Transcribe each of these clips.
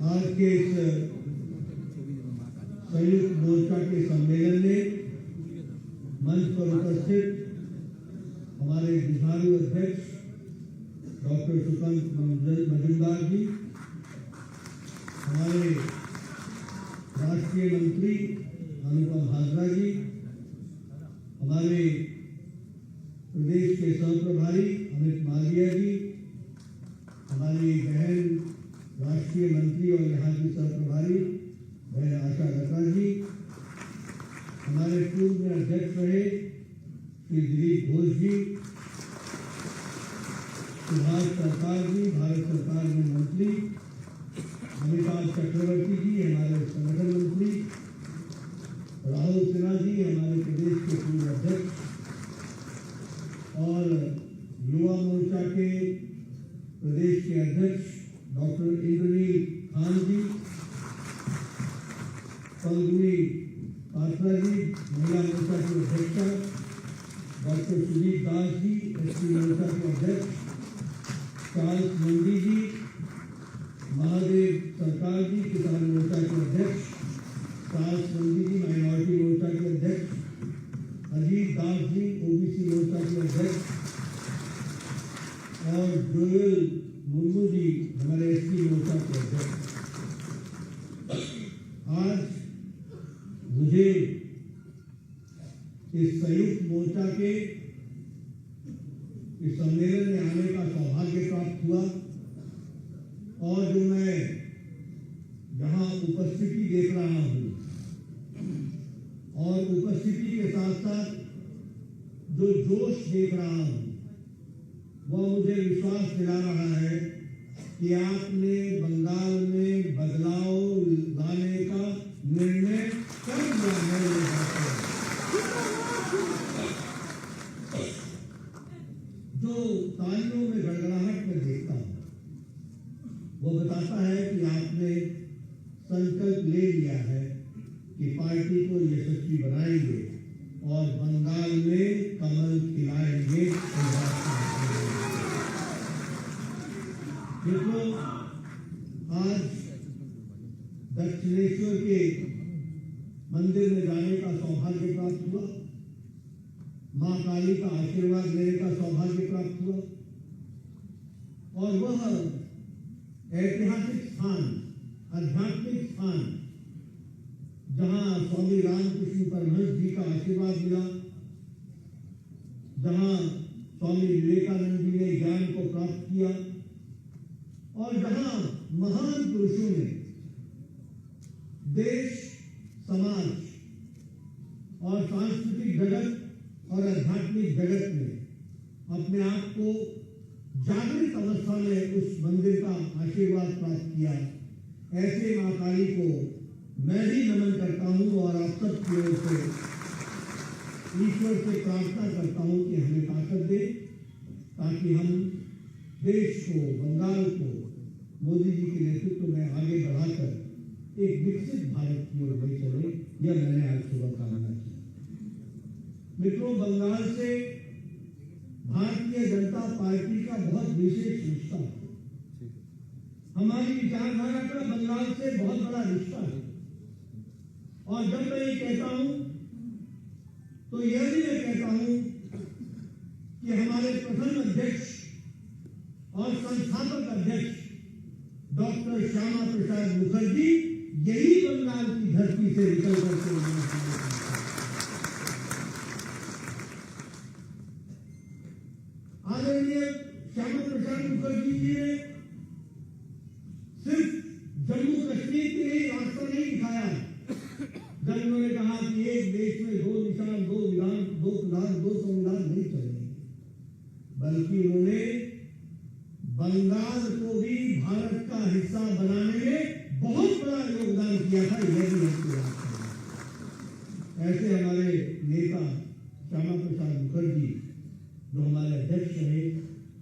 आज के इस संयुक्त मोर्चा के सम्मेलन में मंच पर उपस्थित हमारे विधायी अध्यक्ष डॉक्टर सुकांत मजूमदार जी, हमारे राष्ट्रीय मंत्री अनुपम हाजरा जी, हमारे प्रदेश के सह प्रभारी अमित मालविया जी, हमारी बहन राष्ट्रीय मंत्री और यहाँ की सह प्रभारी बहन आशा लता जी, हमारे पूर्व में अध्यक्ष रहे श्री दिलीप घोष जी, सुभाष सरकार जी, भारत सरकार में मंत्री अमिताभ चक्रवर्ती जी, हमारे संगठन मंत्री राहुल सिन्हा जी, हमारे प्रदेश के पूर्व अध्यक्ष और युवा मोर्चा के प्रदेश के अध्यक्ष डॉक्टर इंद्रनील खान जी, फल्गुनी पात्रा जी, महिला मोर्चा की अध्यक्षा डॉक्टर सुजीत दास जी, एसपी मोर्चा के अध्यक्ष चार्ल्स मंडी जी, महादेव सरकार जी, किसान मोर्चा के अध्यक्ष चार्ल्स मंडी जी, माइनॉरिटी मोर्चा के अध्यक्ष अजीत दास जी, ओबीसी मोर्चा के अध्यक्ष और जोयल मुर्मू जी, हमारे एसपी मोर्चा के अध्यक्ष। आज मुझे इस संयुक्त मोर्चा के इस सम्मेलन में आने का सौभाग्य प्राप्त हुआ और जो मैं यहाँ उपस्थिति देख रहा हूँ और उपस्थिति के साथ साथ जो जोश देख रहा हूँ वह मुझे विश्वास दिला रहा है कि आपने बंगाल में बदलाव लाने का निर्णय कर लिया है। जो तालियों में गड़गड़ाहट में देखता हूं वो बताता है कि आपने संकल्प ले लिया है कि पार्टी को यशस्वी बनाएंगे और बंगाल में कमल खिलाएंगे। देखो, आज दक्षिणेश्वर के मंदिर में जाने का सौभाग्य प्राप्त हुआ, मां काली का आशीर्वाद लेने का सौभाग्य प्राप्त हुआ और वह ऐतिहासिक स्थान, आध्यात्मिक स्थान जहां स्वामी रामकृष्ण परमहंस जी का आशीर्वाद मिला, जहां स्वामी विवेकानंद जी ने ज्ञान को प्राप्त किया और जहां महान पुरुषों ने देश, समाज और सांस्कृतिक जगत और आध्यात्मिक जगत में अपने आप को जागृत अवस्था में उस मंदिर का आशीर्वाद प्राप्त किया, ऐसे मां काली को मैं भी नमन करता हूं और आप सब की ओर से ईश्वर से प्रार्थना करता हूं कि हमें ताकत दे ताकि हम देश को, बंगाल को मोदी जी के नेतृत्व में आगे बढ़ाकर एक विकसित भारत की ओर ले चले। यह मैंने आज सुबह कामना की। मित्रों, बंगाल से भारतीय जनता पार्टी का बहुत विशेष रिश्ता है। हमारी विचारधारा का बंगाल से बहुत बड़ा रिश्ता है और जब मैं ये कहता हूं तो यह भी मैं कहता हूं कि हमारे प्रथम अध्यक्ष और संस्थापक अध्यक्ष डॉक्टर श्यामा प्रसाद मुखर्जी यही बंगाल की धरती से निकल करके आदरणीय श्यामा प्रसाद मुखर्जी जी ने सिर्फ जम्मू कश्मीर के लिए रास्ता नहीं दिखाया जब उन्होंने कहा कि एक देश में दो निशान, दो विधान, दो प्रधान, दो संविधान नहीं चलेंगे, बल्कि उन्होंने बंगाल को भी भारत का हिस्सा बनाने में बहुत बड़ा योगदान किया था। यह भी हमको याद है। ऐसे हमारे नेता श्यामा प्रसाद मुखर्जी जो हमारे अध्यक्ष रहे,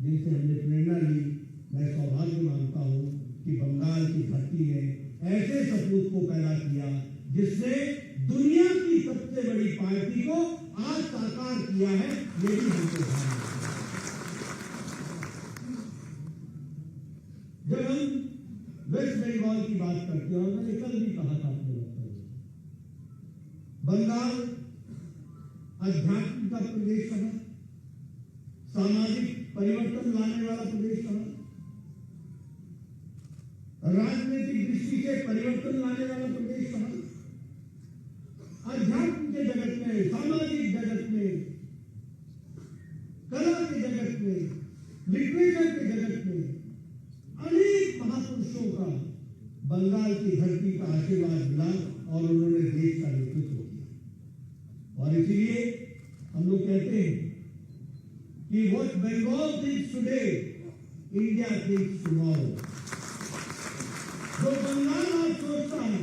जिनसे हमने प्रेरणा ली, मैं सौभाग्य मानता हूं कि बंगाल की धरती ने ऐसे सपूत को पैदा किया जिसने दुनिया की सबसे बड़ी पार्टी को आज साकार किया है। ये भी हमको ध्यान रखना। जब हम वेस्ट बंगाल की बात करते हैं, और मैंने कल भी कहा था अपने वक्तव्य में, बंगाल अध्यात्म का प्रदेश रहा, सामाजिक परिवर्तन लाने वाला प्रदेश रहा, राजनीतिक दृष्टि से परिवर्तन लाने वाला प्रदेश रहा, अध्यात्म के जगत में, सामाजिक जगत में, कला के जगत में, लिटरेचर के जगत में अनेक महापुरुषों का बंगाल की धरती का आशीर्वाद मिला और उन्होंने देश का नेतृत्व किया। और इसलिए हम लोग कहते हैं कि what Bengal thinks today, India thinks tomorrow. जो बंगाल आज सोचता है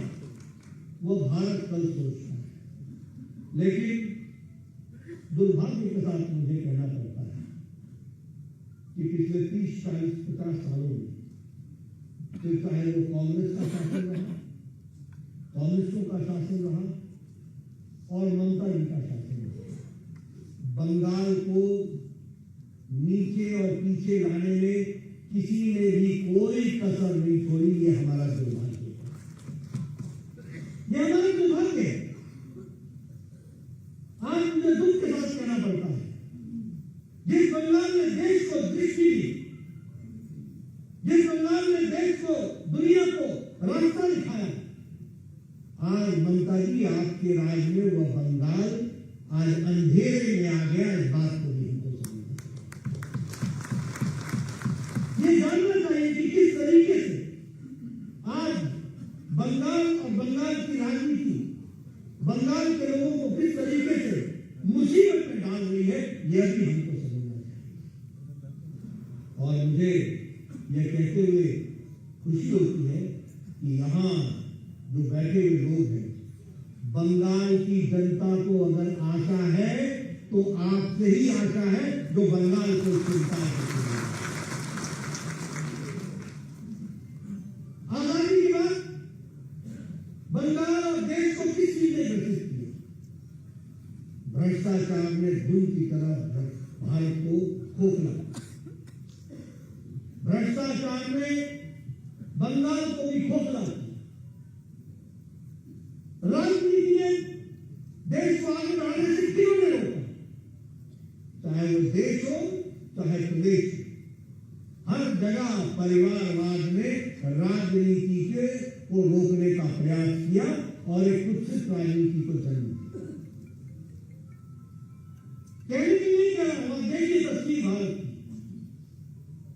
वो भारत कल सोचता है। लेकिन दुर्भाग्य के साथ मुझे कहना पड़ता है कि पिछले 30, 40, 50 सालों में, फिर चाहे वो कांग्रेस का शासन रहा, कम्युनिस्टों का शासन रहा और ममता जी का शासन रहा, बंगाल को नीचे और पीछे लाने में किसी ने भी कोई कसर नहीं छोड़ी। ये हमारा दुर्भाग्य है, ये हमारा दुर्भाग्य है। आज मुझे दुख के साथ कहना पड़ता है, जिस बंगाल ने देश को दृष्टि दी, जिस बंगाल ने देश को, दुनिया को रास्ता दिखाया, आज ममता जी आपके राज में वह बंगाल आज अंधेरे में आ गया। इस बात को भी हमको समझना, ये जानना चाहिए कि किस तरीके से आज बंगाल और बंगाल की राजनीति बंगाल के लोगों को किस तरीके से मुसीबत में डाल रही है, यह भी हमको समझना चाहिए। और मुझे यह कहते हुए खुशी होती है कि यहाँ जो बैठे हुए लोग हैं, बंगाल की जनता को अगर आशा है तो आपसे ही आशा है जो बंगाल को चिंता है। आजादी के बाद बंगाल और देश को किस चीज ने ग्रसित किया? भ्रष्टाचार ने धूल की तरह भारत को खोखला, भ्रष्टाचार ने बंगाल को भी खोखला, राजनीति ने देश को आगे बढ़ाने से क्यों नहीं रोका? चाहे वो देश हो चाहे प्रदेश, हर जगह परिवारवाद ने राजनीति के को रोकने का प्रयास किया और एक कुत्सित राजनीति को जन्म दिया। कहने के लिए क्या, वहां देखिए तस्वीर भारत की,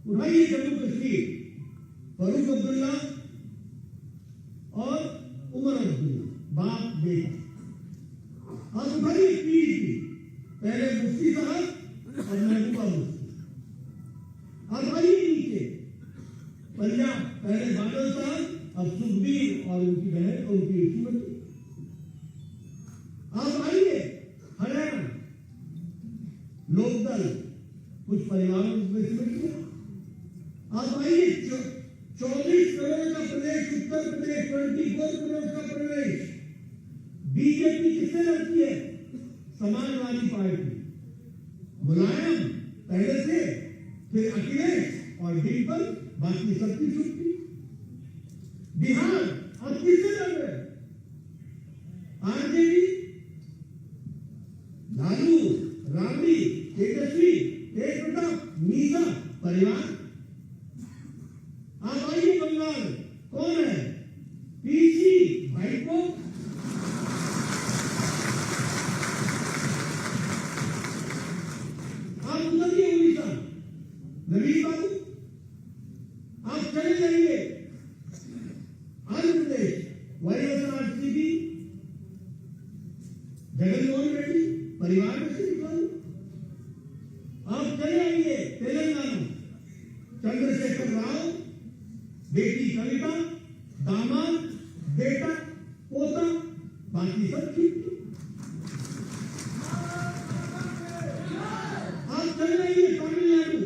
उठाइए जम्मू कश्मीर, फारूक अब्दुल्ला और उमर अब्दुल्ला, बाप बेटा, और उठाइए पीडीपी, पहले मुफ्ती साहब और महबूबा मुफ्ती, और आइए नीचे पंजाब, पहले बादल साहब, अब सुखबीर और उनकी बहन, उनकी श्रीमती। आप आइए हरियाणा, लोकदल कुछ परिवारों में सिमट गया। आप आइए 24 करोड़ का प्रदेश उत्तर प्रदेश, 24 करोड़ का प्रदेश, बीजेपी किससे लड़ती है? समाजवादी पार्टी, मुलायम पहले से, फिर अखिलेश और डिम्पल, बाकी सबकी छुट्टी। बिहार अब किससे लड़ रहे? आरजेडी, लालू, राबड़ी, तेजस्वी, तेज प्रताप, मीसा परिवार। आप आइए बंगाल, कौन है? पीसी भाईको, आप उधरिए उड़ीसा, नवीन बाबू, आप चले जाइए आंध्र प्रदेश, वाईएसआरसीपी, जगनमोहन रेड्डी परिवार में से निकालो। आप चले आइए तेलंगाना, चंद्रशेखर राव, बेटी कविता, दामाद, बेटा, पोता, बाकी सब ठीक। आप चले आइए तमिलनाडु,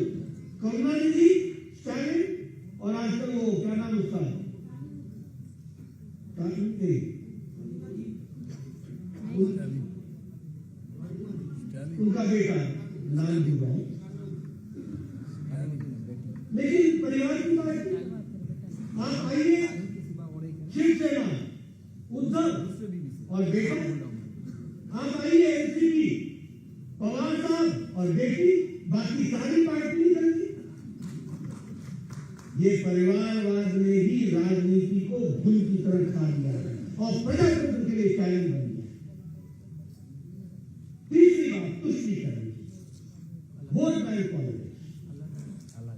करुणानिधि, स्टैलिन और आजकल वो क्या नाम उसका, उनका बेटा नाम भी है, लेकिन परिवार की बात आप आइए, शिवसेना उद्धव और बेटा, आप आइए एनसीपी पवार साहब और बेटी, बाकी सारी पार्टी निकलती। ये परिवारवाद ने ही राजनीति को भूल की तरह खा दिया है और प्रजातंत्र के लिए चैलेंज बन गया। तीसरी बात तुष्टीकरण, vote bank politics.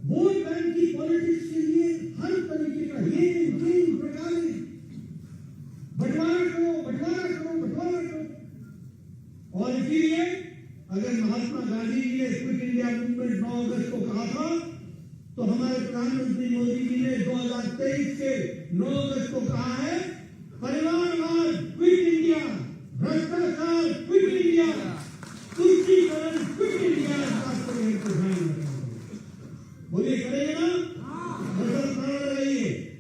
Vote bank की पॉलिटिक्स के लिए हर तरीके का ये प्रकार बंटवारा करो, बंटवारा करो, बंटवारा करो। और इसीलिए अगर महात्मा गांधी जी ने क्विट इंडिया मूवमेंट 9 अगस्त को कहा था, तो हमारे प्रधानमंत्री मोदी जी ने 2023 के 9 अगस्त को कहा है, परिवारवाद क्विट इंडिया, भ्रष्टाचार क्विट इंडिया, तुष्टीकरण क्विट इंडिया। बोलिए करेंगे ना?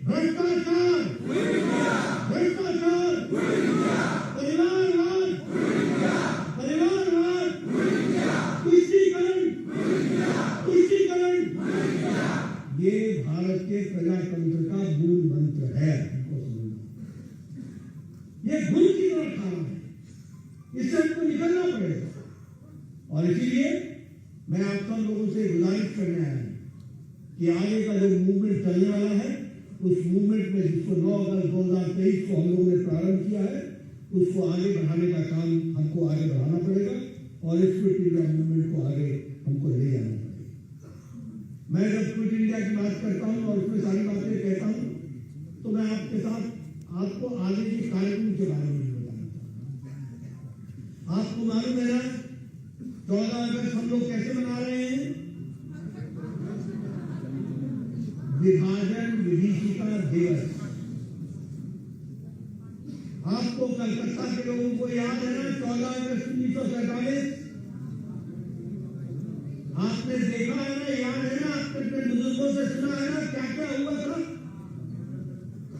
भ्रष्टाचार, भ्रष्टाचार, परिवारवाद, परिवारवाद, तुष्टीकरण, तुष्टीकरण। ये भारत के प्रजातंत्र का मूल मंत्र है। हमको समझना, ये भूल की तरह खाना है, इससे हमको निकलना पड़ेगा। और इसीलिए मैं आप सब लोगों से गुजारिश करने आया हूं कि आगे का जो मूवमेंट चलने वाला है, उस मूवमेंट में जिसको 9 अगस्त 2023 को हम लोगों ने प्रारंभ किया है, उसको आगे बढ़ाने का काम हमको आगे बढ़ाना पड़ेगा और इस क्विट इंडिया मूवमेंट को आगे हमको ले जाना पड़ेगा। मैं जब क्विट इंडिया की बात करता हूं और उसमें सारी बातें कहता हूं, तो मैं आपके साथ आपको आगे के कार्यक्रम के बारे में बताना चाहता हूं। आपको मालूम है ना 14 अगस्त हम लोग कैसे मना रहे हैं? विभाजन विभीषिका दिवस। आपको कलकत्ता के लोगों को याद है ना 14 अगस्त 1947? आपने देखा है ना, याद है ना, आपने अपने बुजुर्गों से सुना है ना क्या क्या हुआ था?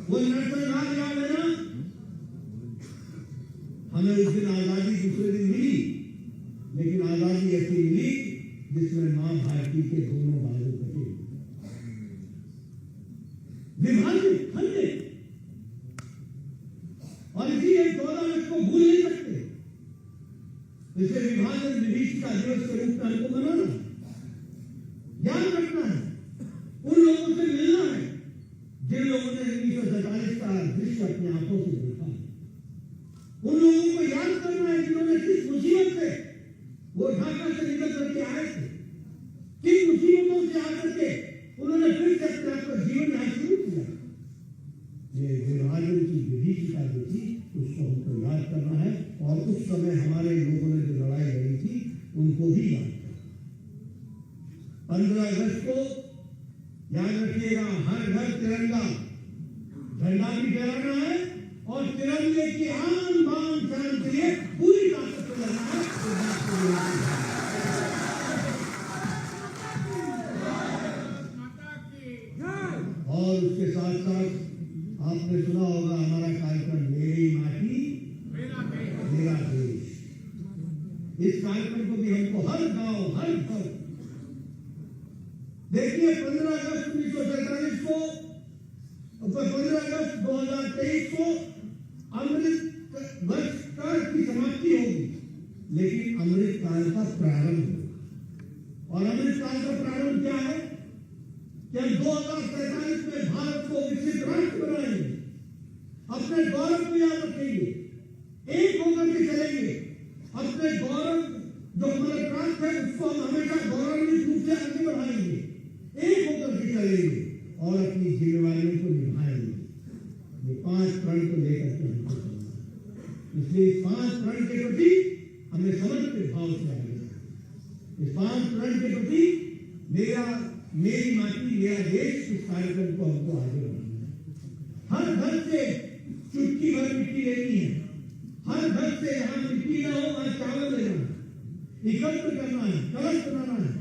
वो नरसंहार याद है ना? हमें उस दिन आजादी दूसरे दिन मिली, लेकिन आजादी ऐसी मिली जिसमें मां भारती के दोनों बाजू कटे। विभाजन हमने, और इसीलिए 14 अगस्त को भूल नहीं सकते। इसे विभाजन विभीषिका दिवस के रूप में हमको मनाना, याद रखना है, उन लोगों से मिलना है जिन लोगों ने 1947 का दृश्य अपनी आंखों से देखा है। उन लोगों को याद करना है जिन्होंने किस मुसीबत से वो ढाका से निकल करके आए थे, किन मुसीबतों से आकर के उन्होंने फिर से अपने आप का जीवन यहाँ शुरू किया। ये विभाजन की विभीषिका जो थी उसको हमको याद करना है और उस समय हमारे लोगों ने जो लड़ाई लड़ी थी उनको भी याद करना। 15 अगस्त को याद रखिएगा, हर घर तिरंगा झंडा भी फहराना है और तिरंगे की आन बान शान के लिए पूरी ताकत से लड़ना है। और उसके साथ साथ आपने सुना होगा हमारा कार्यक्रम मेरी माटी मेरा देश। इस कार्यक्रम को भी हमको हर गांव, हर घर, देखिए 15 अगस्त 1947 को, 15 अगस्त 2023 को अमृत वर्ष काल की समाप्ति होगी, लेकिन अमृत काल का प्रारंभ होगा। और अमृत काल का प्रारंभ क्या है? कि हम 2047 में भारत को विकसित राष्ट्र बनाएंगे, अपने गौरव को याद रखेंगे, एक होकर के चलेंगे, अपने गौरव जो हमारे प्राप्त है उसको हम हमेशा गौरवान्वित रूप से आगे बढ़ाएंगे, एक होकर के चलेंगे और अपनी जिम्मेदारियों को निभाएंगे। ये 5 प्रण को लेकर के हमको चलना। इसलिए 5 प्रण के प्रति हमें समर्पित भाव से आगे बढ़ना। इस 5 प्रण के प्रति मेरी माटी मेरा देश, इस कार्यक्रम को हमको आगे बढ़ाना है। हर घर से चुटकी भर मिट्टी लेनी है, हर घर से जहां मिट्टी ना हो वहां चावल लेना है, एकत्र करना है, कलश बनाना है।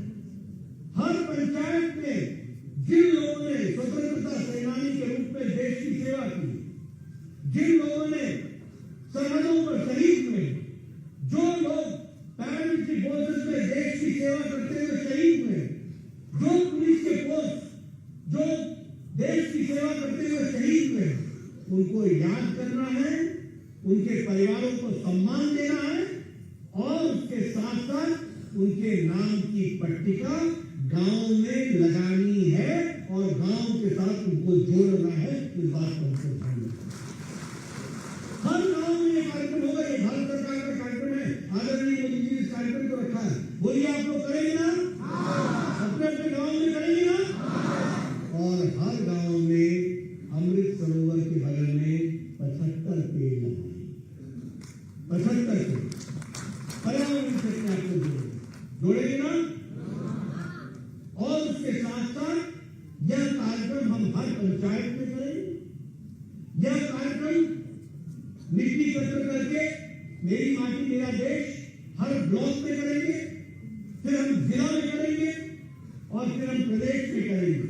हर पंचायत में जिन लोगों ने स्वतंत्रता सेनानी के रूप में देश की सेवा की, जिन लोगों ने सरहदों पर शहीद हुए, जो लोग पैरामिलिट्री फोर्सेस में देश की सेवा करते हुए शहीद हुए, जो पुलिस के पोस्ट जो देश की सेवा करते हुए शहीद उनको याद करना है, उनके परिवारों को सम्मान देना है और उसके साथ साथ उनके नाम की पट्टिका गांव में लगानी है और गांव के साथ उनको जोड़ना है। इस बात को हमको ध्यान रखना है। हर गांव में ये कार्यक्रम होगा। ये भारत सरकार का कार्यक्रम है। आदरणीय मोदी जी इस कार्यक्रम को रखा है। बोलिए आप लोग करेंगे ना? अपने अपने गांव में करेंगे ना? और हर गांव में अमृत सरोवर के बगल में 75 पेड़ लगाएं। 75 पेड़ पर्यावरण से अपने आप को जोड़ेंगे ना? और उसके साथ साथ यह कार्यक्रम हम हर पंचायत में करेंगे। यह कार्यक्रम मिट्टी एकत्र करके मेरी माटी मेरा देश हर ब्लॉक में करेंगे, फिर हम जिला में करेंगे और फिर हम प्रदेश में करेंगे।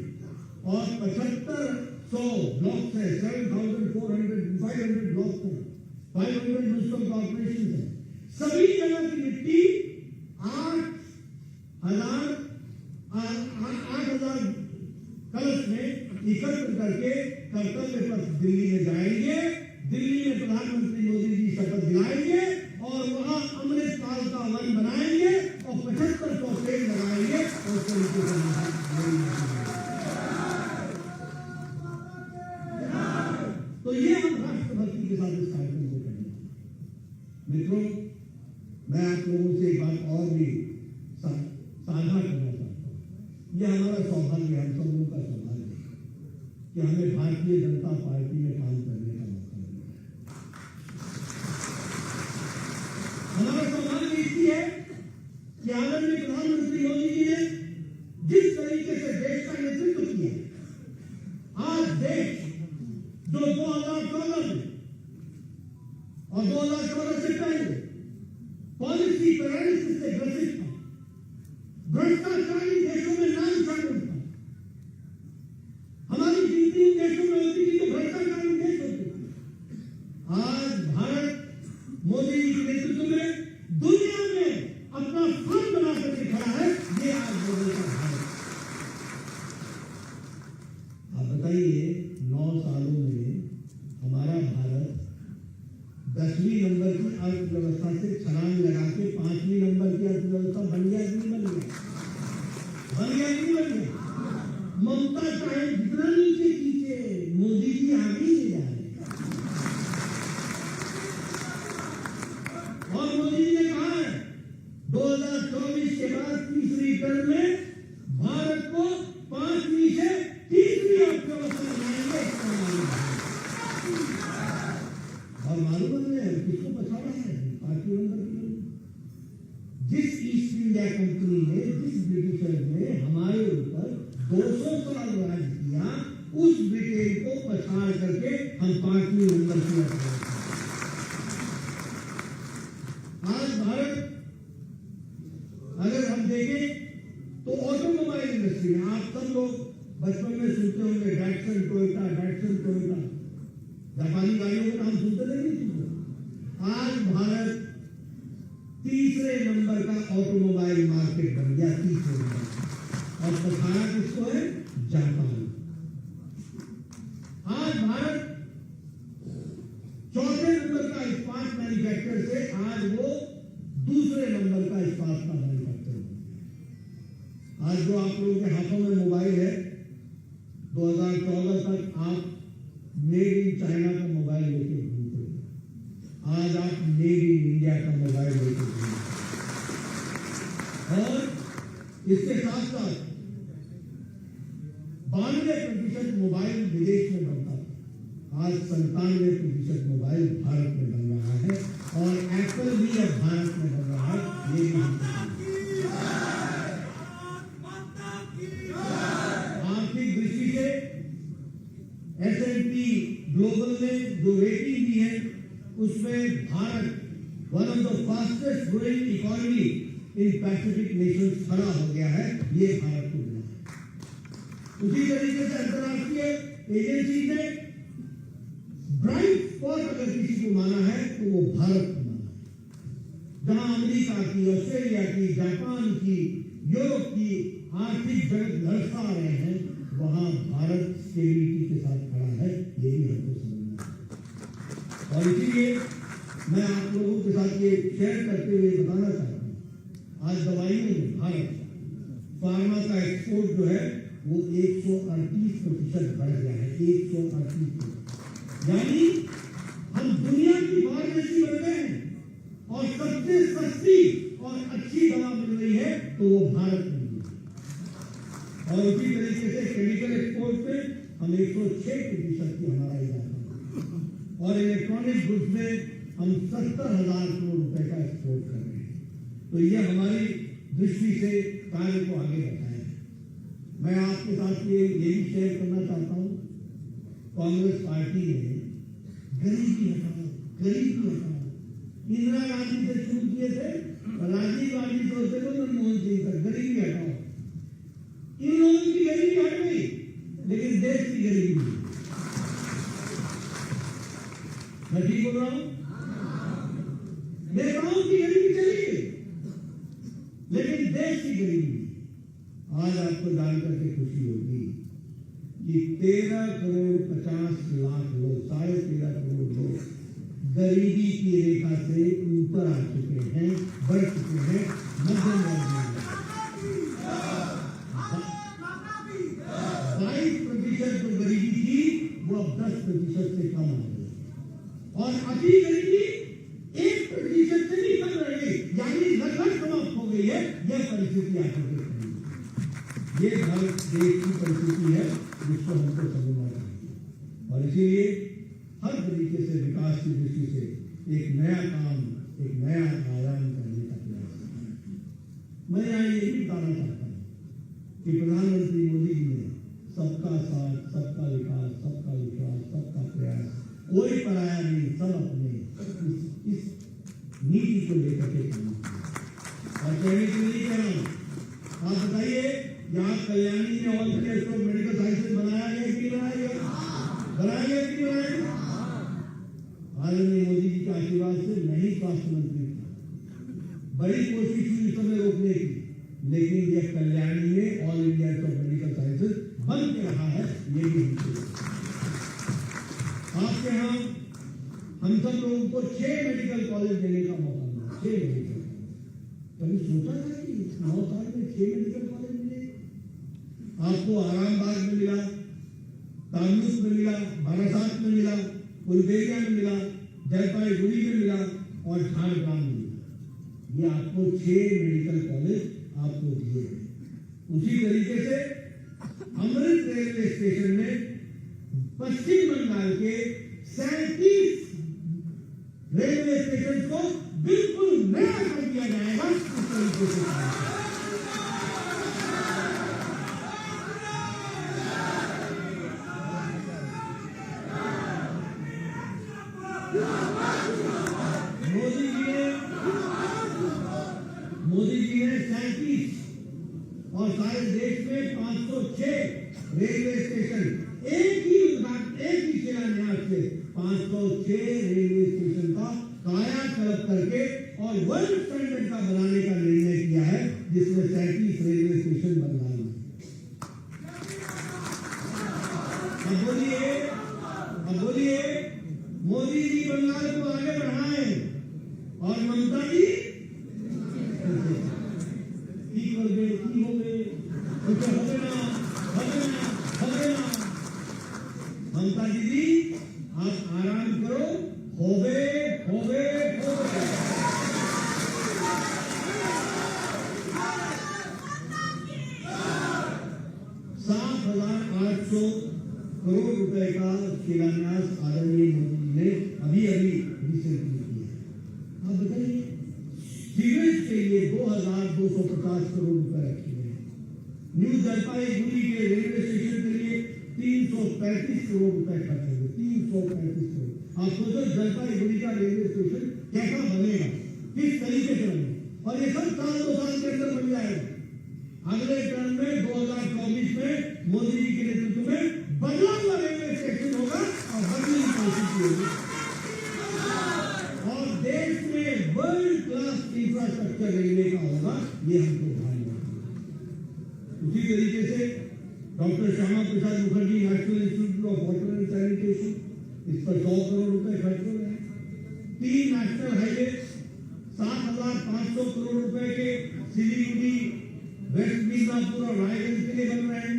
और 7500 ब्लॉक है, 7,400 ब्लॉक है, 500 म्युनिसिपल कॉर्पोरेशन है। सभी जगह की मिट्टी 8,000 कलश में एकत्र करके कर्तव्य पथ दिल्ली में जाएंगे। दिल्ली में प्रधानमंत्री मोदी जी शपथ दिलाएंगे और वहां अमृत काल का वन बनाएंगे और 7500 पेड़ लगाएंगे और तरीके से तो ये हम राष्ट्रभक्ति के साथ इस कार्यक्रम को करेंगे। मित्रों, मैं आप लोगों से एक बात और भी साझा करना चाहता हूं। यह हमारा सौभाग्य है, हम सब लोगों का सौभाग्य है कि हमें भारतीय जनता पार्टी में काम करने का मौका मिला। हमारा सौभाग्य इसलिए है कि आदरणीय प्रधानमंत्री मोदी जी ने जिस तरीके से देश का नेतृत्व किया, आज देश जो 2014 में और 2014 से पहले पॉलिसी पैरालिसिस से ग्रसित था, भ्रष्टाचारी देशों में नाम शामिल था। हमारी गिनती उन देशों में होती थी तो भ्रष्टाचारी देश होते थे। आज भारत मोदी जी के नेतृत्व में दुनिया में अपना स्थान बना करके खड़ा है। ये आज मोदी का भारत। आप बताइए, 9 सालों में हमारा भारत 10वीं नंबर की अर्थव्यवस्था से छलांग लगा के 5वीं नंबर की अर्थव्यवस्था बन गया कि नहीं बन गया? बन गया कि नहीं बन गया? ममता चाहे जितना नीचे खींचे, मोदी जी आगे ही जा रहे हैं। और मोदी जी ने कहा है 2024 के बाद तीसरी टर्म में भारत को 5वीं से तीसरी अर्थव्यवस्था बनाएंगे। और मालूम है किसको बचा रहा है? 5वीं नंबर की जिस ईस्ट इंडिया कंपनी ने, जिस ब्रिटिशर्स ने हमारे ऊपर 200 साल राज किया, उस ब्रिटेन को पछाड़ करके हम 5वीं नंबर की आज भारत अगर हम देखें तो ऑटोमोबाइल इंडस्ट्री में आप सब लोग बचपन में सुनते होंगे डैटसन टोयोटा। जापानी गाड़ियों का नाम सुनते नहीं सुनते। आज भारत तीसरे नंबर का ऑटोमोबाइल मार्केट बन गया, तीसरे नंबर। और पछाड़ा किसको है? जापान। आज भारत चौथे नंबर का इस्पात मैन्युफैक्चर से आज वो दूसरे नंबर का इस्पात का मैन्युफैक्चर बन गया। आज जो आप लोगों के हाथों में मोबाइल है, 2014 तक आप मेड इन चाइना का मोबाइल लेके घूमते थे। आज आप मेड इन इंडिया का मोबाइल लेके घूमते। और इसके साथ साथ 92% मोबाइल विदेश में बनता था, आज 97% मोबाइल भारत में बन रहा है और एप्पल भी अब भारत में बन रहा है। ये भी आर्थिक दृष्टि से S&P ग्लोबल ने जो रेटिंग दी है उसमें Bharat one of the fastest growing economy in Pacific Nations खड़ा हो गया है। ये भारत को मिला है। उसी तरीके से अंतर्राष्ट्रीय एजेंसी ने ब्राइट स्पॉट अगर किसी को माना है तो वो भारत को माना है। जहां अमेरिका की, ऑस्ट्रेलिया की, जापान की, यूरोप की आर्थिक जगत लड़खड़ा रहे हैं, वहां भारत स्टेबिलिटी के साथ खड़ा है। ये भी हमको समझना है। और इसीलिए मैं आप लोगों के साथ ये शेयर करते हुए बताना चाहता हूँ, आज दवाइयों में भारत फार्मा का एक्सपोर्ट जो है वो 138% बढ़ गया है। 138%, यानी हम दुनिया की फार्मेसी बन गए हैं और सबसे सस्ती और अच्छी दवा मिल रही है तो वो भारत में मिल रही है। और उसी तरीके से केमिकल एक्सपोर्ट में हम 106% की हमारा इजाफा है और इलेक्ट्रॉनिक गुड्स में हम 70,000 करोड़ रुपए का एक्सपोर्ट कर रहे हैं। तो ये हमारी दृष्टि से कार्य को आगे बढ़ाया है। मैं आपके साथ ये भी शेयर करना चाहता हूँ, कांग्रेस पार्टी ने गरीबी हटाओ, गरीबी हटाओ इंदिरा गांधी से शुरू किए थे, राजीव गांधी से होते थे, मनमोहन सिंह तक गरीबी हटाओ। इन लोगों की गरीबी हट गई, लेकिन देश की गरीबी नहीं। मैं ठीक बोल रहा हूं? नेताओं की गरीबी चली गई, लेकिन देश की गरीबी। आज आपको जानकर के खुशी होगी कि 13,50,00,000 लोग, 13.5 करोड़ लोग गरीबी की रेखा से ऊपर आ चुके हैं, बढ़ चुके हैं, मध्यम वर्ग में। 22% जो गरीबी थी वो अब 10% से कम आ गई और अति गरीबी 1% से भी कम रह गई, यानी लगभग समाप्त हो गई है। यह परिस्थिति आ चुकी है। ये भारत देश की परिस्थिति है जिसको हमको समझना चाहिए और इसीलिए हर तरीके से विकास की दृष्टि से एक नया काम, एक नया आयाम करने का प्रयास है। मैं यहाँ ये भी बताना चाहता हूँ कि प्रधानमंत्री मोदी जी ने सबका साथ, सबका विकास, सबका विश्वास, सबका प्रयास, कोई पराया नहीं, सब अपने इस नीति को लेकर के काम किया। और कहने के लिए कह रहा हूँ, आप बताइए यहाँ कल्याणी में all India institute of medical sciences बनाया गया कि बनाया गया? बनाया गया कि बनाया गया? आदरणीय मोदी जी के आशीर्वाद से नहीं स्वास्थ्य मंत्री था, बड़ी कोशिश हुई इस समय रोकने की, लेकिन यह कल्याणी में all India institute of medical sciences बन के रहा है। ये भी आपके यहाँ हम सब लोगों को 6 मेडिकल कॉलेज देने का मौका मिला। 6 मेडिकल कॉलेज, कभी सोचा था कि 9 साल में 6 मेडिकल कॉलेज मिले? आपको आरामबाग में मिला, तामलुक में मिला, बारासात में मिला, बुल्गारिया में मिला, जलपाईगुड़ी में मिला और झारग्राम में मिला। ये आपको 6 मेडिकल कॉलेज आपको दिए हैं। उसी तरीके से अमृत रेलवे स्टेशन में पश्चिम बंगाल के 37 रेलवे स्टेशन को बिल्कुल नया कर दिया जाएगा। इस तरीके से मोदी जी ने 37 और सारे देश में 506 रेलवे स्टेशन एक ही शिलान्यास से 506 रेलवे स्टेशन का कायाकल्प करके और वर्ल्ड स्टैंडर्ड का बनाने का निर्णय किया है, जिसमें 37 रेलवे स्टेशन बनवाए। अब बोलिए मोदी जी बंगाल को आगे बढ़ाए और ममता जी ठीक हो गए, ठीक हो गए, हो ना। ममता दीदी आप आराम करो, हो गए। 7,800 करोड़ रुपए का शिलान्यास आदरणीय मोदी ने अभी रिसेंटली किया है। आप बताइए, सीवेज के लिए 2,250 करोड़ रुपए रखे गए। न्यू जलपाईगुड़ी के रेलवे स्टेशन के लिए 335 करोड़ रुपए खर्च हुए। 335 करोड़। आप सोचो जलपाईगुड़ी का रेलवे स्टेशन कैसा बनेगा, किस तरीके से बनेगा, और ये सब 2 साल के अंदर बन जाएगा। अगले टर्म में 2024 में मोदी जी के नेतृत्व में बदला हुआ रेलवे स्टेशन होगा और बदली कोशिश होगी और देश में वर्ल्ड क्लास इंफ्रास्ट्रक्चर रेलवे का होगा। ये हमको ध्यान रखना। उसी तरीके से doctor Shyama Prasad Mukherjee national institute of water and sanitation इस पर 100 करोड़ रुपए खर्च हो रहे हैं। 3 नेशनल हाईवे, 7,500 करोड़ रुपए के सिलीगुड़ी, वेस्ट मिदनापुर और रायगंज के लिए बन रहे हैं।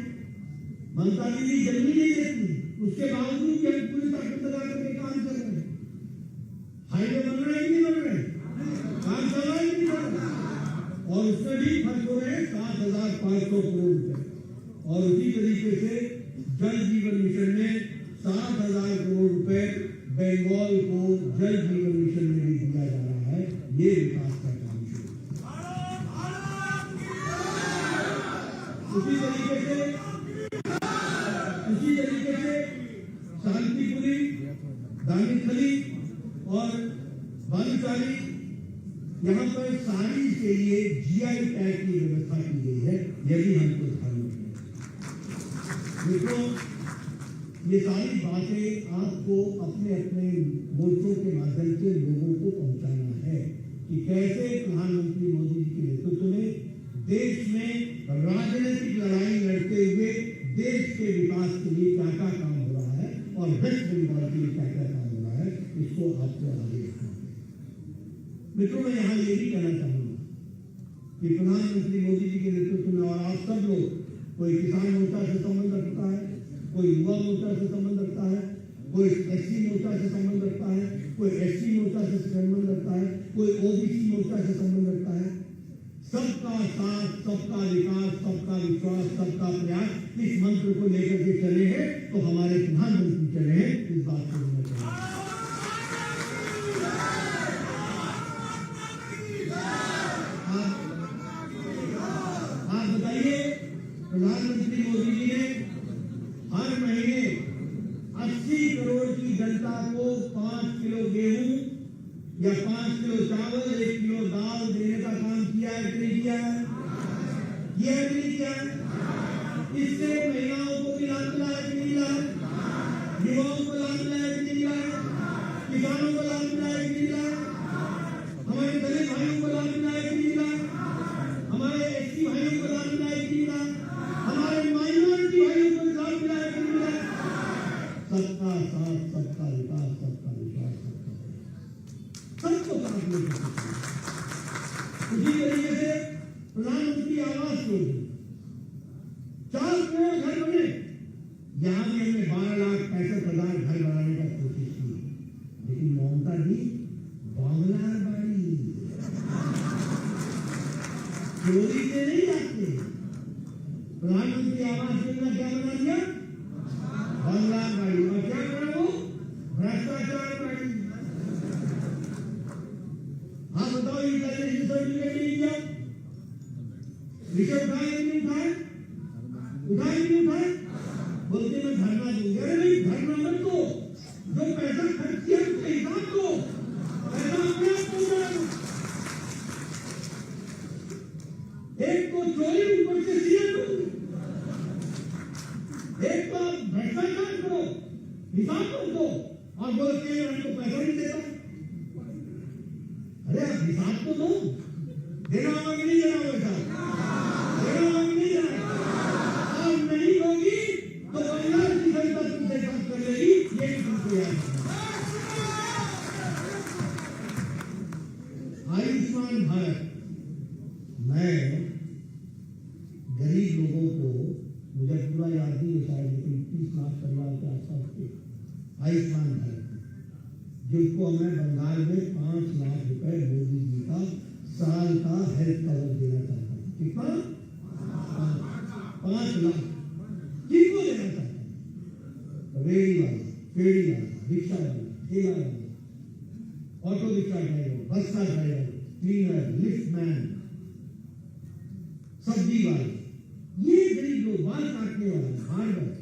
ममता दीदी जल्दी नहीं देती, उसके बावजूद भी हम पूरी ताकत लगा करके काम कर रहे हैं। हाईवे बन रहे हैं कि नहीं बन रहे, काम चल रहा है कि नहीं चल रहा, और उसमें भी खर्च हो रहे हैं 7,500 करोड़ रुपए। और उसी तरीके से जल जीवन मिशन में 7,000 करोड़ रुपए बंगाल को जल जीवन मिशन में भी दिया जा रहा है। ये विकास का काम शुरू। उसी तरीके से शांतिपुरी, दानिशली और बालूशाली, यहाँ पर साड़ी के लिए जीआई टैग की व्यवस्था की गई है। यदि हमको ध्यान रखें मित्रों, ये सारी बातें आपको अपने अपने मोर्चों के माध्यम से लोगों को पहुंचाना है कि कैसे प्रधानमंत्री मोदी जी के नेतृत्व में देश में राजनीतिक लड़ाई लड़ते हुए देश के विकास के लिए क्या क्या काम हो रहा है और वेस्ट बंगाल के लिए क्या क्या काम हो रहा है, इसको आपको आगे रखना है। मित्रों, मैं यहाँ ये भी कहना चाहूंगा कि प्रधानमंत्री मोदी जी के नेतृत्व में और आप सब लोग, कोई किसान मोर्चा से संबंध रखता है, कोई युवा मोर्चा से संबंध रखता है, कोई एससी मोर्चा से संबंध रखता है, कोई एससी मोर्चा से संबंध रखता है, कोई ओबीसी मोर्चा से संबंध रखता है। सबका साथ, सबका विकास, सबका विश्वास, सबका प्रयास, इस मंत्र को लेकर के चले हैं तो हमारे प्रधानमंत्री चले हैं। इस बात को होना चाहिए। आप बताइए, प्रधानमंत्री मोदी जी ने हर महीने 80 करोड़ की जनता को 5 किलो गेहूं या 5 किलो चावल, 1 किलो दाल देने का काम किया है कि नहीं किया है? किया है कि नहीं किया है? इससे महिलाओं को भी लाभ मिला है कि नहीं मिला है? युवाओं को लाभ मिला है कि नहीं मिला है? किसानों को लाभ मिला है कि नहीं मिला है? हमारे दलित भाइयों को लाभ मिला है कि नहीं मिला है? हमारे एससी भाइयों को लाभ मिला है कि नहीं मिला है? हमारे माइनॉरिटी भाइयों को लाभ मिला है कि नहीं मिला है? सबका साथ, सबका विकास, सबका विश्वास, सबको साथ में। उसी तरीके से प्रधानमंत्री आवास योजना, 4 करोड़ घर बने। यहां भी हमने 12,65,000 घर बनाने का कोशिश की, लेकिन ममता जी बांग्ला बाड़ी चोरी से नहीं जाते। प्रधानमंत्री आवास योजना क्या बना दिया? बांग्ला बाड़ी। और क्या बना वो? भ्रष्टाचार बाड़ी। आप बताओ, ये सर्टिफिकेट नहीं दिया, विषय उठाए नहीं उठाए, उठाए नहीं उठाए, बोलते मैं धरना दूंगी। अरे नहीं, धरना मत दो, जो पैसा खर्च किया उसका हिसाब दो, पैसा अपने आप दो। एक तो चोरी, ऊपर से सीएम, एक तो आप भ्रष्टाचार करो, हिसाब मत दो, और बोलते हैं हमको पैसा नहीं देता। अरे आप हिसाब तो दो, देना होगा कि नहीं देना होगा? देना होगा कि नहीं देना? और नहीं होगी तो बंगाल की जनता तुमसे खर्च कर लेगी। ये भी तुमको याद रखना। आयुष्मान भारत, मैं गरीब लोगों को, मुझे पूरा याद नहीं है शायद, लेकिन 30 लाख परिवार के आसपास के आयुष्मान भारत, जिनको मैं बंगाल में 5 लाख रुपए मोदी जी का साल का हेल्थ कवर देना चाहता हूँ। कितना? 5 लाख। किसको देना चाहता हूँ? रेडी वाला, फेरी वाला, रिक्शा वाला, ठेला वाला, ऑटो रिक्शा ड्राइवर, बस का ड्राइवर, क्लीनर, लिफ्टमैन, सब्जी वाला, ये गरीब लोग, बाल काटने वाला, हार्डवेयर,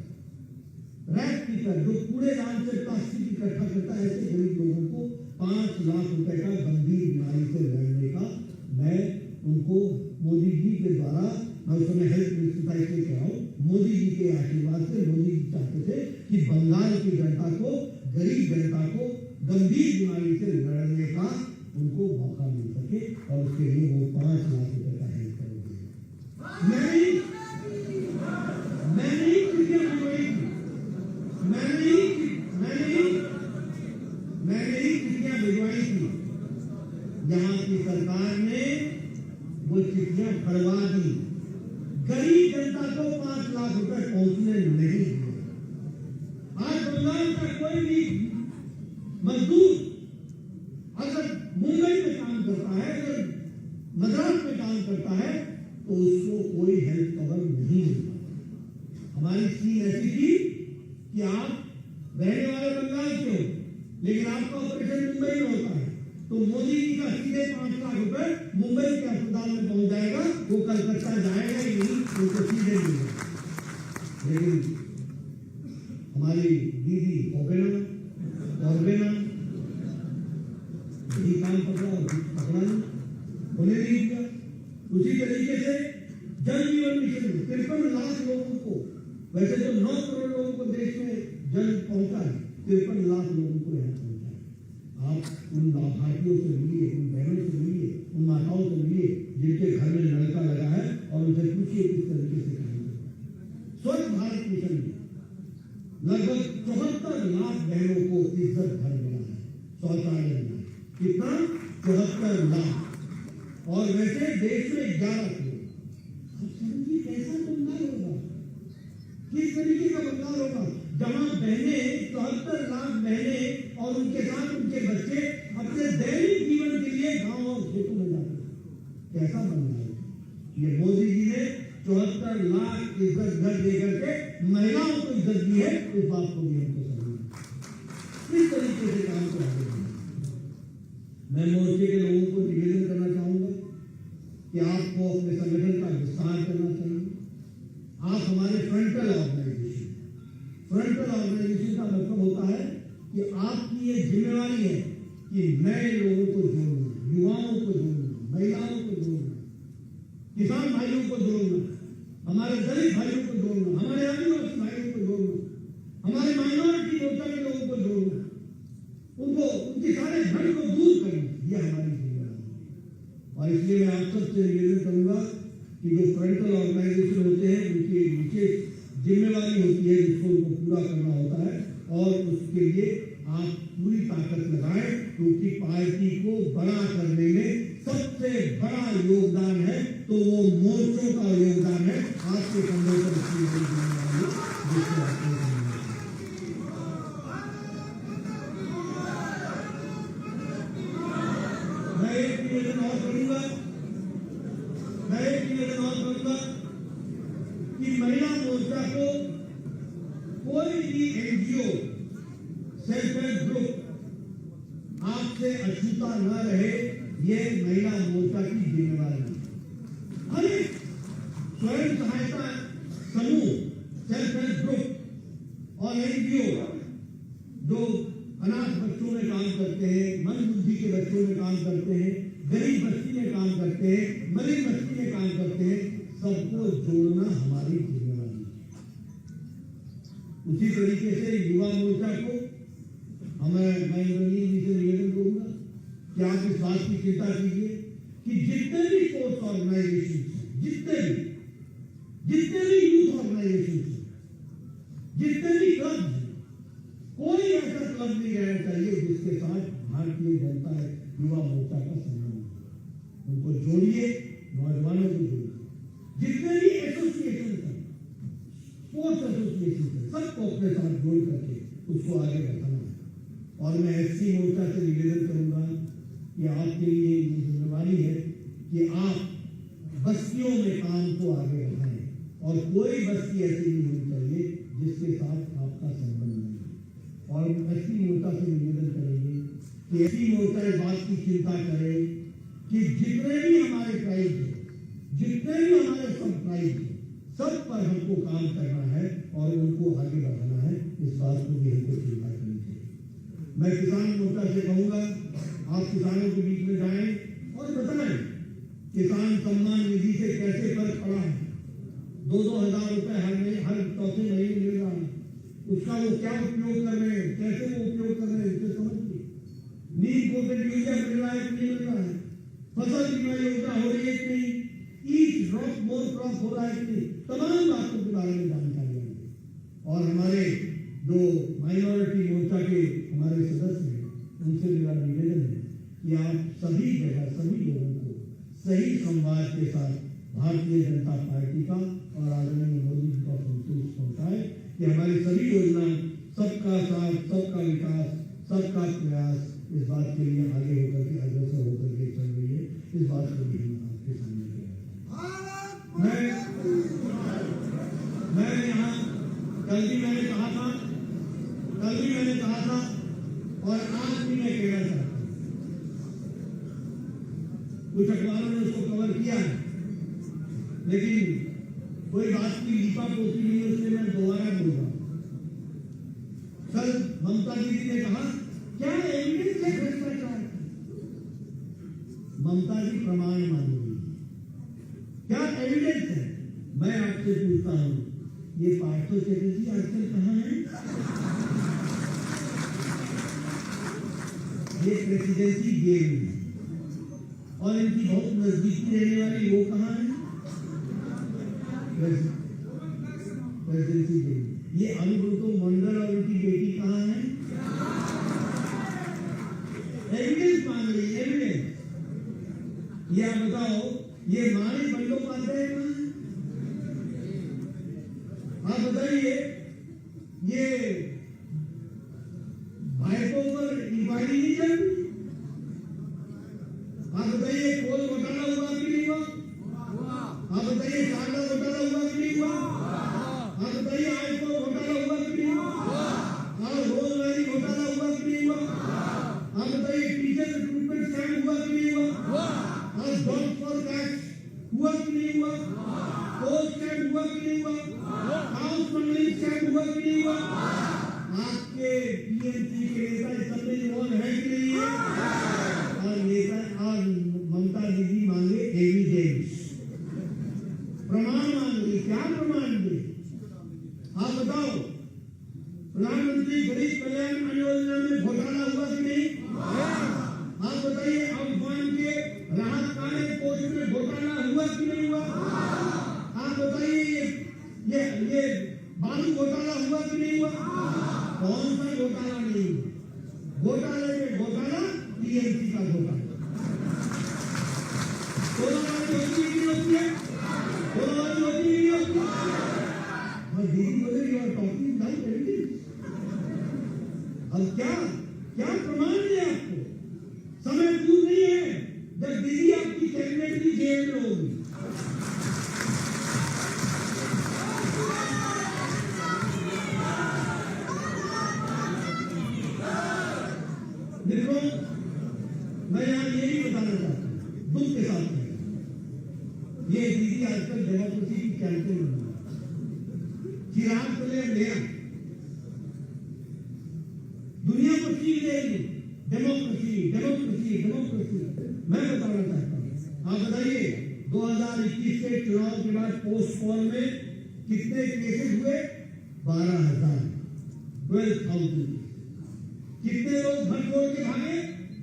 रैप पीकर, जो कूड़ेदान से प्लास्टिक इकट्ठा करता है, ऐसे गरीब लोगों को 5 लाख रुपए का गंभीर बीमारी से लड़ने का मैं उनको मोदी जी के द्वारा, मैं उस समय हेल्थ मिनिस्टर इसलिए कह रहा हूँ, मोदी जी के आशीर्वाद से, मोदी जी चाहते थे कि बंगाल की जनता को, गरीब जनता को गंभीर बीमारी से लड़ने का उनको मौका मिल सके, और उसके लिए वो 5 लाख रुपए का हेल्थ करेंगे। मैं नहीं मैं नहीं लाख रुपए पहुंचने नहीं दिए। आज बंगाल का कोई भी मजदूर अगर मुंबई में काम करता है, अगर मद्रास में काम करता है, तो उसको कोई हेल्थ कवर नहीं मिलता। हमारी स्कीम ऐसी थी कि आप रहने वाले बंगाल के हो, लेकिन आपका ऑपरेशन मुंबई में होता है, तो मोदी जी का सीधे 5 लाख रुपए मुंबई के अस्पताल में पहुंच जाएगा, वो कलकत्ता जाएगा ही नहीं, उनको सीधे मिलेगा। लेकिन हमारी दीदी ऑर्गेना यही काम पकड़ा नहीं, उन्हें नहीं दिया। उसी तरीके से जल जीवन मिशन में 53 लाख लोगों को, वैसे तो 9 करोड़ लोगों को देश में जल पहुंचा है, 53 लाख लोगों को यहाँ पहुंचा है। आप उन लाभार्थियों से मिलिए, उन बहनों से मिलिए, उन माताओं से मिलिए जिनके घर में नलका लगा है, और उनसे पूछिए किस तरीके से काम करते हैं। स्वच्छ भारत मिशन में लगभग 74 लाख बहनों को इज्जत घर मिला है, शौचालय मिला है। कितना? 74 लाख। और वैसे देश में 11 करोड़। समझिए कैसा बंगाल होगा, किस तरीके का बंगाल होगा, जहां बहनें 74 लाख बहनें और उनके साथ उनके बच्चे अपने दैनिक जीवन के लिए गांव और खेतों में जाते हैं। कैसा बंगाल है ये? मोदी जी ने 74 लाख इज्जत घर देकर के महिलाओं को इज्जत दी है। इस बात को भी हमको समझना, किस तरीके से काम कर रहे हैं। मैं मोर्चे के लोगों को निवेदन करना चाहूंगा कि आपको अपने संगठन का विस्तार करना चाहिए। आप हमारे फ्रंटल ऑर्गेनाइजेशन का मतलब होता है कि आपकी ये जिम्मेवारी है कि नए लोगों को जोड़ना, युवाओं को जोड़ना, महिलाओं को जोड़ना, किसान भाइयों को जोड़ना, हमारे दलित भाइयों को जोड़ना, हमारे आदिवासी भाइयों को जोड़ना, हमारे माइनॉरिटी मोर्चा के लोगों को जोड़ना, उनको उनके सारे भ्रम को दूर करना, यह हमारी जिम्मेदारी है। और इसलिए मैं आप सबसे निवेदन करूंगा कि जो फ्रंटल ऑर्गेनाइजेशन होते हैं, उनकी विशेष जिम्मेवारी होती है जिसको उनको पूरा करना होता है, और उसके लिए आप पूरी ताकत लगाएं, क्योंकि पार्टी को बड़ा करने में सबसे बड़ा योगदान है तो वो मोर्चों का योगदान है। आपके कंधों पर इसकी बड़ी जिम्मेदारी है, जिसको आपको मैं एक निवेदन और करूंगा कि महिला मोर्चा को कोई भी एनजीओ, सेल्फ हेल्प ग्रुप आपसे अछूता न रहे, ये महिला मोर्चा की जिम्मेदारी है। हर एक स्वयं सहायता समूह, सेल्फ हेल्प ग्रुप और एनजीओ जो अनाथ बच्चों में काम करते हैं, मंद बुद्धि के बच्चों में काम करते हैं, गरीब बस्ती में काम करते हैं, मलिन बस्ती में काम करते हैं, सबको जोड़ना हमारी जिम्मेदारी है। उसी तरीके से युवा मोर्चा को मैं इंद्रनील जी से निवेदन करूंगा कि आप इस बात की चिंता कीजिए कि जितने भी स्पोर्ट्स ऑर्गेनाइजेशन, जितने भी यूथ ऑर्गेनाइजेशन, जितने भी क्लब, कोई ऐसा क्लब नहीं रहना चाहिए जिसके साथ भारतीय जनता युवा मोर्चा का संबंध है। उनको जोड़िए, नौजवानों को जोड़िए। जितने भी एसोसिएशन हैं, स्पोर्ट्स एसोसिएशन है, सबको अपने साथ जोड़ करके उसको आगे बढ़ाना है। और मैं एससी मोर्चा से निवेदन करूंगा कि आपके लिए ये जिम्मेवारी है कि आप बस्तियों में काम को आगे बढ़ाएं, और कोई बस्ती ऐसी नहीं होनी चाहिए जिसके साथ आपका संबंध नहीं है। और एससी मोर्चा से निवेदन करेंगे कि एससी मोर्चा इस बात की चिंता करे कि जितने भी हमारे ट्राइब हैं, जितने भी हमारे सब ट्राइब हैं, सब पर हमको काम करना है और उनको आगे बढ़ाना है। इस बात को भी हमको चिंता करनी चाहिए। मैं किसान मोर्चा से कहूंगा, आप किसानों के बीच में जाएं और बताएं किसान सम्मान निधि से कैसे फर्क पड़ा है। 2-2 हजार रुपए हर चौथे महीने मिल रहा है, उसका वो क्या उपयोग कर रहे हैं, कैसे वो उपयोग कर रहे हैं, इसे समझिए। नीम कोटेड यूरिया मिल रहा है कि नहीं मिल रहा है, फसल बीमा योजना हो रही है कि नहीं, ईच ड्रॉप मोर क्रॉप हो रहा है कि नहीं, तमाम बातों के बारे में जानकारी है। और हमारे जो माइनॉरिटी मोर्चा के हमारे सदस्य हैं, उनसे मेरा निवेदन है कि आप सभी जगह सभी लोगों को सही संवाद के साथ भारतीय जनता पार्टी का और आदरणीय मोदी जी का संतोष पहुंचाए कि हमारी सभी योजना सबका साथ, सबका विकास, सबका प्रयास इस बात के लिए आगे होकर के अग्रसर होकर के चल रही है। इस बात को भी हम आपके सामने मैं यहाँ कल भी मैंने कहा था और आज भी मैं कहना चाहता हूँ, कुछ अखबारों ने उसको कवर किया है, लेकिन कोई बात की लीपा पोती नहीं है, उससे मैं दोबारा बोलूंगा। कल ममता दीदी ने कहा क्या एविडेंस है भ्रष्टाचार? ममता जी प्रमाण मांगेगी, क्या एविडेंस है? मैं आपसे पूछता हूं, ये पार्थो चैटर्जी आजकल कहां है? ये प्रेसिडेंसी गेम है और इनकी बहुत नजदीकी रहने वाली वो कहां है? Presidency game. ये अनुब्रतो मंडल और उनकी बेटी कहां है? एविडेंस मांग रही है, एविडेंस। ये आप बताओ, ये माणिक बंदोपाध्याय कहां है? आप बताइए, ये भाइयों पर इंक्वायरी नहीं चल रही? आप बताइए, कोल घोटाला हुआ कि नहीं हुआ? आप बताइए, शारदा घोटाला हुआ कि नहीं हुआ? आप बताइए, आईफोन घोटाला हुआ कि नहीं हुआ? और रोजगारी घोटाला हुआ कि नहीं हुआ? आप बताइए, टीचर रिक्रूटमेंट स्कैम हुआ कि नहीं हुआ? और जॉब फॉर टैक्स हुआ कि नहीं हुआ? पोस्ट स्कैम हुआ कि नहीं हुआ? हाउस मंडलिंग स्कैम हुआ कि नहीं हुआ? आपके टीएमसी के नेता इस सब में इन्वॉल्व है कि नहीं है? और नेता और ममता दीदी मांगे एविडेंस, प्रमाण मांगे। क्या प्रमाण दे? आप बताओ, प्रधानमंत्री गरीब कल्याण अन्न योजना में घोटाला हुआ कि नहीं? आप बताइए, अफगान के राहत कार्य कोष में घोटाला हुआ कि नहीं हुआ? आप बताइए, ये बालू घोटाला हुआ कि नहीं हुआ? कौन सा घोटाला नहीं हुआ? घोटाले में घोटाला, टीएमसी का घोटाला। अब क्या प्रमाण है आपको? समय दूर नहीं है जब दीदी आपकी कैबिनेट की जेल में होगी। देखो, मैं यहाँ यही बताना चाहता हूँ, दुख के साथ में, ये दीदी आजकल डेमोक्रेसी की चैंपियन बनी। चिराग को ले लिया, दुनिया को सीख देगी डेमोक्रेसी डेमोक्रेसी डेमोक्रेसी। मैं बताना चाहता हूँ, आप बताइए, 2021 के चुनाव के बाद पोस्टपोन में कितने केसेस हुए? 12,000, 12,000। कितने लोग घर छोड़ के भागे?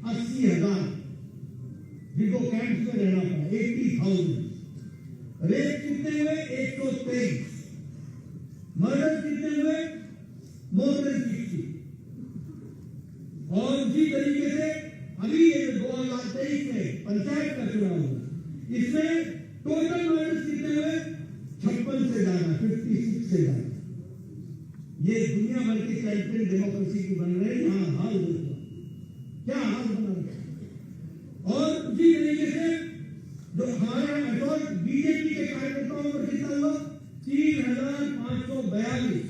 80,000, जिनको कैंप में रहना पड़ा। 80,000। रेप कितने हुए? 123। मर्डर कितने हुए? More than 60। और उसी तरीके से अभी ये 2023 में पंचायत का चुनाव हुआ, इसमें टोटल मर्डर कितने हुए? 56 से ज्यादा, 56 से ज्यादा। ये दुनिया भर के चैंपियन डेमोक्रेसी की बन रहे हैं। यहाँ हाल देखो, क्या हाल बना रहे। और उसी तरीके से जो हमारे अटॉट बीजेपी के कार्यकर्ताओं पर कितना हुआ? 3,542।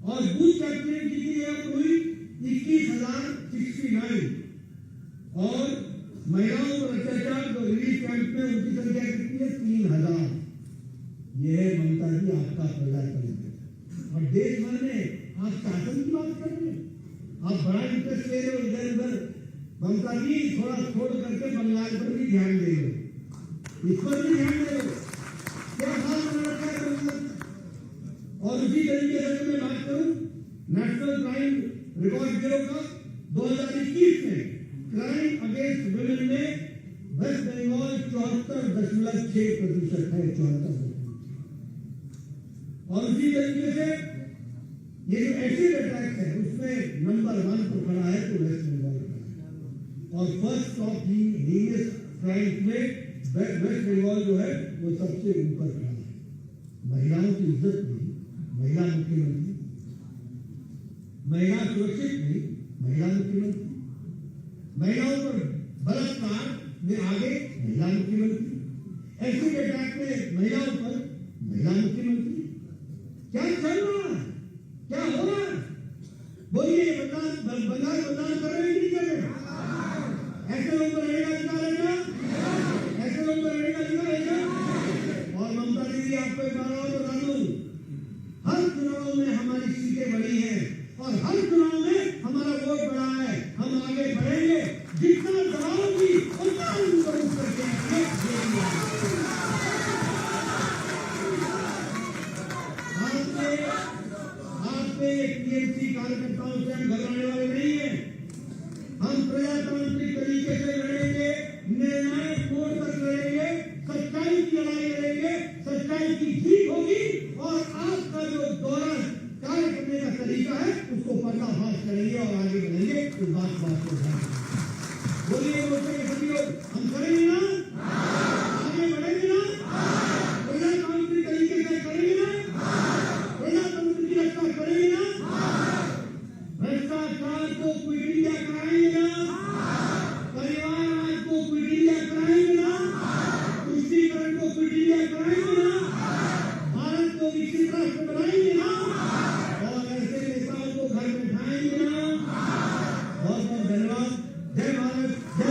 और बूथ कैप्चरिंग कितनी हुई? 21,069। और महिलाओं पर अत्याचार जो रिलीफ कैंप में, उनकी संख्या कितनी है? 3,000। यह ममता जी आपका प्रजातंत्र है। और देश भर में आप शासन की बात कर रहे हैं, आप बड़ा इंटरेस्ट ले रहे हो इधर उधर। ममता जी थोड़ा छोड़ करके बंगाल पर भी ध्यान दे रहे, इस पर भी ध्यान दे रहे। क्या हाल बना रखा है? और उसी तरीके से मैं बात करूं नेशनल क्राइम रिकॉर्ड ब्यूरो का 2021 में क्राइम अगेंस्ट वुमेन में वेस्ट बंगाल 74.6% है। 74। और उसी तरीके से ये जो एसिड अटैक है उसमें नंबर 1 पर खड़ा है तो वेस्ट बंगाल का। और फर्स्ट टॉप हीनियस क्राइम में वेस्ट बंगाल जो है वो सबसे ऊपर खड़ा है। महिलाओं की इज्जत नहीं, महिला मुख्यमंत्री, महिला सुरक्षित नहीं, महिला मुख्यमंत्री, महिलाओं पर बलात्कार में आगे महिला मुख्यमंत्री, एसिड अटैक में महिलाओं पर महिला मुख्यमंत्री। क्या चल रहा है, क्या हो रहा है? बोलिए, बंगाल बंगाल कर रहे हैं कि नहीं कर रहे? ऐसे लोग पर रहेगा अधिकार है क्या? ऐसे लोग पर रहेगा अधिकार है क्या? और ममता दीदी, आपको एक बार और बता दूं, हर चुनाव में हमारी सीटें बढ़ी हैं और हर चुनाव में हमारा वोट बढ़ा है। हम आगे बढ़ेंगे, जितना दबाओगी उतना ऊपर उतर के आपके टीएमसी कार्यकर्ताओं से हम घबराने वाले नहीं हैं। हम प्रजातांत्रिक तरीके से लड़ेंगे, निर्णायक मोड़ तक लड़ेंगे, सच्चाई की लड़ाई लड़ेंगे, सच्चाई की जीत होगी और आपका जो दौरा कार्य करने का तरीका है उसको पर्दाफाश करेंगे और आगे बढ़ेंगे। इस बात को बोलिए, मोर्चे के सभी लोग हम करेंगे ना, आगे बढ़ेंगे ना, प्रजातांत्रिक तरीके से करेंगे ना, प्रजातंत्र की रक्षा करेंगे ना, भ्रष्टाचार को क्विट इंडिया कराएंगे ना, परिवारवाद को क्विट इंडिया कराएंगे ना, तुष्टीकरण को क्विट इंडिया कराएंगे ना, भारत को विकसित राष्ट्र बनाएंगे ना और ऐसे नेताओं को घर बैठाएंगे ना। बहुत बहुत धन्यवाद। जय भारत, जय